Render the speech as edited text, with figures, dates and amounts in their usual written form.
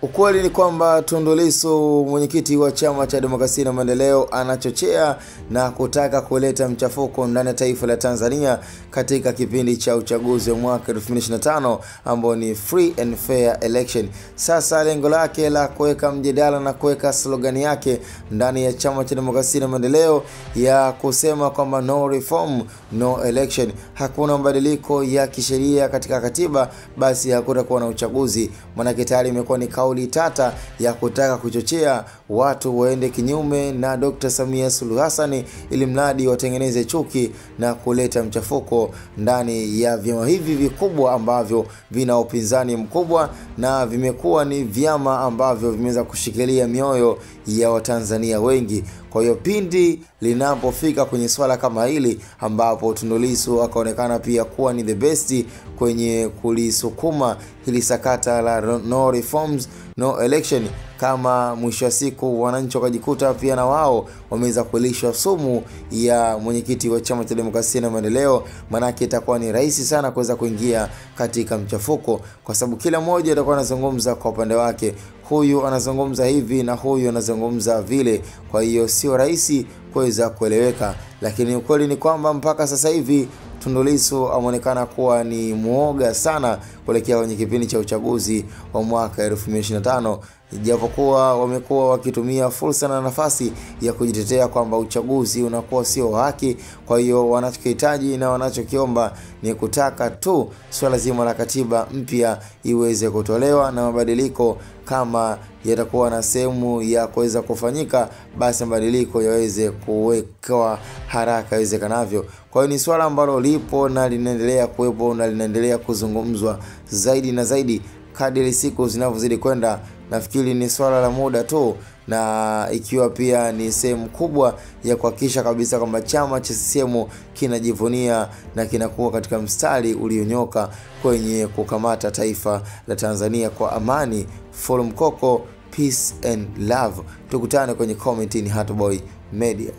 Ukweli ni kwamba Tundu Lissu, mwenyekiti wa Chama cha Demokrasia na Maendeleo, anachochea na kutaka kuleta mchafuko ndani ya taifa la Tanzania katika kipindi cha uchaguzi wa mwaka 2025 ambao ni free and fair election. Sasa lengo lake la kuweka mjadala na kuweka slogan yake ndani ya Chama cha Demokrasia na Maendeleo ya kusema kwamba no reform no election, hakuna mabadiliko ya kisheria katika katiba, basi hakutakuwa na uchaguzi. Maana tayari imekuwa ni kauli tata ya kutaka kuchochea watu waende kinyume na Dr. Samia Suluhu Hassan ili mradi watengeneze chuki na kuleta mchafuko ndani ya vyama hivi vikubwa ambavyo vina upinzani mkubwa na vimekuwa ni vyama ambavyo vimeweza kushikilia mioyo ya Watanzania wengi. Kwa hiyo pindi linapofika kwenye swala kama hili ambapo Tundu Lissu akaonekana pia kuwa ni the best kwenye kulisukuma hili sakata la no reforms no election, kama mwisho wa siku wananchi wakajikuta pia na wao wameweza kulishwa sumu ya mwenyekiti wa Chama cha Demokrasia na Maendeleo, manake itakuwa ni rahisi sana kuweza kuingia katika mchafuko, kwa sababu kila mmoja atakuwa anazungumza kwa upande wake. Huyu anazungumza hivi na huyu anazungumza vile, kwa hiyo sio rahisi kuweza kueleweka. Lakini ukweli ni kwamba mpaka sasa hivi Tundu Lissu ameonekana kuwa ni muoga sana kuelekea kwenye kipindi cha uchaguzi wa mwaka 2025, japokuwa wamekuwa wakitumia fursa na nafasi ya kujitetea kwamba uchaguzi unakuwa sio haki. Kwa hiyo wanachokihitaji na wanachokiomba ni kutaka tu swala zima la katiba mpya iweze kutolewa na mabadiliko kama yatakuwa na sehemu ya kuweza kufanyika, basi mabadiliko yaweze kuwekwa haraka iwezekanavyo. Kwa hiyo ni swala ambalo lipo na linaendelea kuwepo na linaendelea kuzungumzwa zaidi na zaidi kadri siku zinavyozidi kwenda. Nafikiri ni swala la muda tu, na ikiwa pia ni sehemu kubwa ya kuhakikisha kabisa kwamba chama cha CCM kinajivunia na kinakuwa katika mstari ulionyoka kwenye kukamata taifa la Tanzania kwa amani. Follow Mkoko, peace and love. Tukutane kwenye comment ni Hatboy Media.